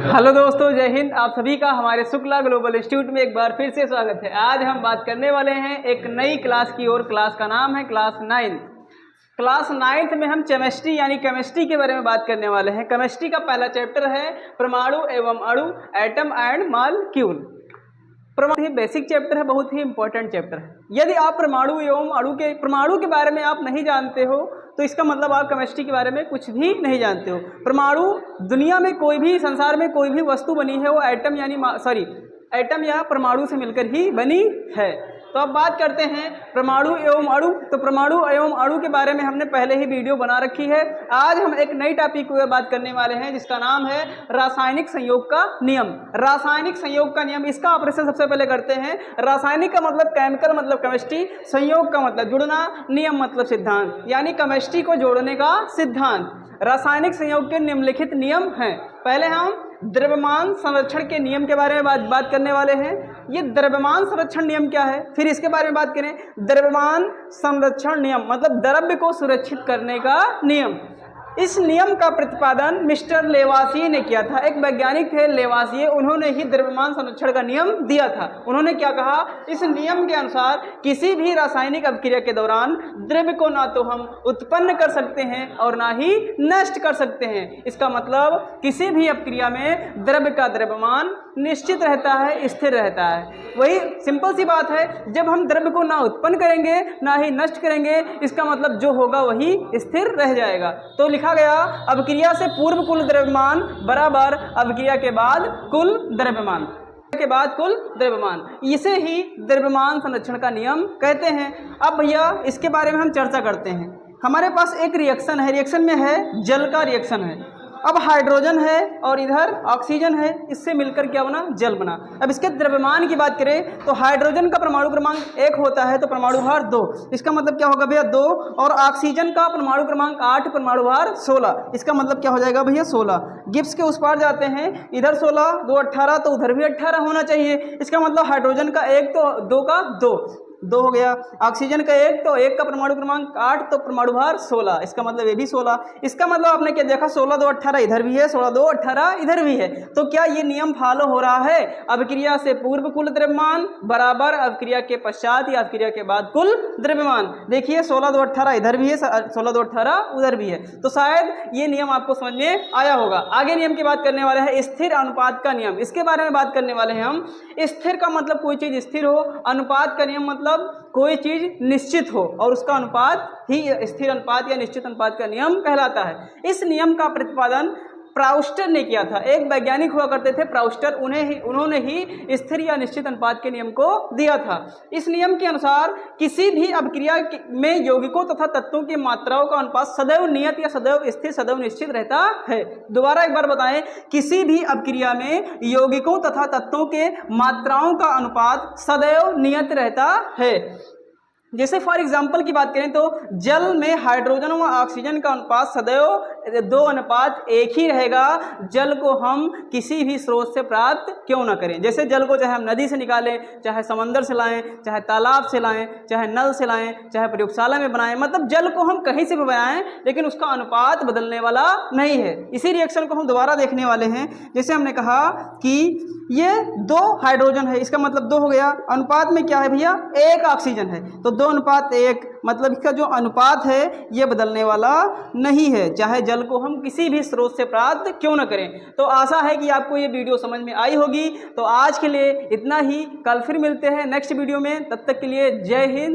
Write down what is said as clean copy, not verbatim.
Hello दोस्तों, जय हिंद। आप सभी का हमारे शुक्ला ग्लोबल इंस्टीट्यूट में एक बार फिर से स्वागत है। आज हम बात करने वाले हैं एक नई क्लास की और क्लास का नाम है क्लास 9। क्लास 9th में हम केमिस्ट्री यानी केमिस्ट्री के बारे में बात करने वाले हैं। केमिस्ट्री का पहला चैप्टर है परमाणु एवं अणु, एटम एंड मॉलिक्यूल। बहुत ही बेसिक चैप्टर है, बहुत ही इंपॉर्टेंट चैप्टर है। यदि आप परमाणु एवं परमाणु के बारे में आप नहीं जानते हो तो इसका मतलब आप केमिस्ट्री के बारे में कुछ भी नहीं जानते हो। परमाणु दुनिया में कोई भी, संसार में कोई भी वस्तु बनी है वो एटम या परमाणु से मिलकर ही बनी है। तो अब बात करते हैं परमाणु एवं अणु। तो परमाणु एवं अणु के बारे में हमने पहले ही वीडियो बना रखी है। आज हम एक नई टॉपिक पर बात करने वाले हैं जिसका नाम है रासायनिक संयोग का नियम। रासायनिक संयोग का नियम, इसका ऑपरेशन सबसे पहले करते हैं। रासायनिक का मतलब केमिकल मतलब केमिस्ट्री, संयोग का मतलब जुड़ना, नियम मतलब सिद्धांत, यानी केमिस्ट्री को जोड़ने का सिद्धांत। रासायनिक संयोग के निम्नलिखित नियम हैं। पहले हम द्रव्यमान संरक्षण के नियम के बारे में बात करने वाले हैं। ये द्रव्यमान संरक्षण नियम क्या है, फिर इसके बारे में बात करें। द्रव्यमान संरक्षण नियम मतलब द्रव्य को सुरक्षित करने का नियम। इस नियम का प्रतिपादन मिस्टर लेवासिये ने किया था। एक वैज्ञानिक थे लेवासिये, उन्होंने ही द्रव्यमान संरक्षण का नियम दिया था। उन्होंने क्या कहा, इस नियम के अनुसार किसी भी रासायनिक अभिक्रिया के दौरान द्रव्य को ना तो हम उत्पन्न कर सकते हैं और ना ही नष्ट कर सकते हैं। इसका मतलब किसी भी अभिक्रिया में द्रव्य का द्रव्यमान निश्चित रहता है, स्थिर रहता है। वही सिंपल सी बात है, जब हम द्रव्य को ना उत्पन्न करेंगे ना ही नष्ट करेंगे, इसका मतलब जो होगा वही स्थिर रह जाएगा। तो लिखा गया, अभिक्रिया से पूर्व कुल द्रव्यमान बराबर अभिक्रिया के बाद कुल द्रव्यमान इसे ही द्रव्यमान संरक्षण का नियम कहते हैं। अब भैया इसके बारे में हम चर्चा करते हैं। हमारे पास एक रिएक्शन है, रिएक्शन में है जल का रिएक्शन है। अब हाइड्रोजन है और इधर ऑक्सीजन है, इससे मिलकर क्या बना, जल बना। अब इसके द्रव्यमान की बात करें तो हाइड्रोजन का परमाणु क्रमांक 1 होता है तो परमाणु भार 2। इसका मतलब क्या होगा भैया 2। और ऑक्सीजन का परमाणु क्रमांक 8, परमाणु भार 16। इसका मतलब क्या हो जाएगा भैया 16। गिब्स के उस पार जाते हैं, इधर 16 2 18 तो उधर भी 18 होना चाहिए। इसका मतलब हाइड्रोजन का 1 तो 2 का 2 हो गया। ऑक्सीजन का 1 तो 1 का परमाणु क्रमांक 8 तो परमाणु भार 16। इसका मतलब ये भी 16। इसका मतलब आपने क्या देखा, 16 2 18 इधर भी है, 16 2 18 इधर भी है। तो क्या ये नियम फॉलो हो रहा है, अभिक्रिया से पूर्व कुल द्रव्यमान बराबर अभिक्रिया के पश्चात या अभिक्रिया के बाद कुल द्रव्यमान। देखिए 16 2 18 इधर भी है, 16 2 18 उधर भी है। तो शायद ये नियम आपको समझ में आया होगा। आगे नियम की बात करने वाले हैं स्थिर अनुपात का नियम। इसके बारे में बात करने वाले हैं हम। स्थिर का मतलब कोई चीज स्थिर हो, अनुपात का नियम मतलब कोई चीज निश्चित हो और उसका अनुपात ही स्थिर अनुपात या निश्चित अनुपात का नियम कहलाता है। इस नियम का प्रतिपादन प्राउस्टर ने किया था। एक वैज्ञानिक हुआ करते थे प्राउस्टर, उन्होंने ही स्थिर या निश्चित अनुपात के नियम को दिया था। इस नियम के अनुसार किसी भी अभिक्रिया में यौगिकों तथा तत्वों की मात्राओं का अनुपात सदैव नियत या सदैव स्थिर, सदैव निश्चित रहता है। दोबारा एक बार बताएं, किसी भी अभिक्रिया में यौगिकों तथा तत्वों के मात्राओं का अनुपात सदैव नियत रहता है। जैसे फॉर एग्जाम्पल की बात करें तो जल में हाइड्रोजन व ऑक्सीजन का अनुपात सदैव 2:1 ही रहेगा। जल को हम किसी भी स्रोत से प्राप्त क्यों ना करें, जैसे जल को चाहे हम नदी से निकालें, चाहे समंदर से लाएं, चाहे तालाब से लाएं, चाहे नल से लाएं, चाहे प्रयोगशाला में बनाएं, मतलब जल को हम कहीं से भी बनाएं लेकिन उसका अनुपात बदलने वाला नहीं है। इसी रिएक्शन को हम दोबारा देखने वाले हैं। जैसे हमने कहा कि ये 2 हाइड्रोजन है, इसका मतलब 2 हो गया। अनुपात में क्या है भैया, 1 ऑक्सीजन है तो 2:1, मतलब इसका जो अनुपात है ये बदलने वाला नहीं है, चाहे जल को हम किसी भी स्रोत से प्राप्त क्यों न करें। तो आशा है कि आपको ये वीडियो समझ में आई होगी। तो आज के लिए इतना ही, कल फिर मिलते हैं नेक्स्ट वीडियो में। तब तक के लिए जय हिंद।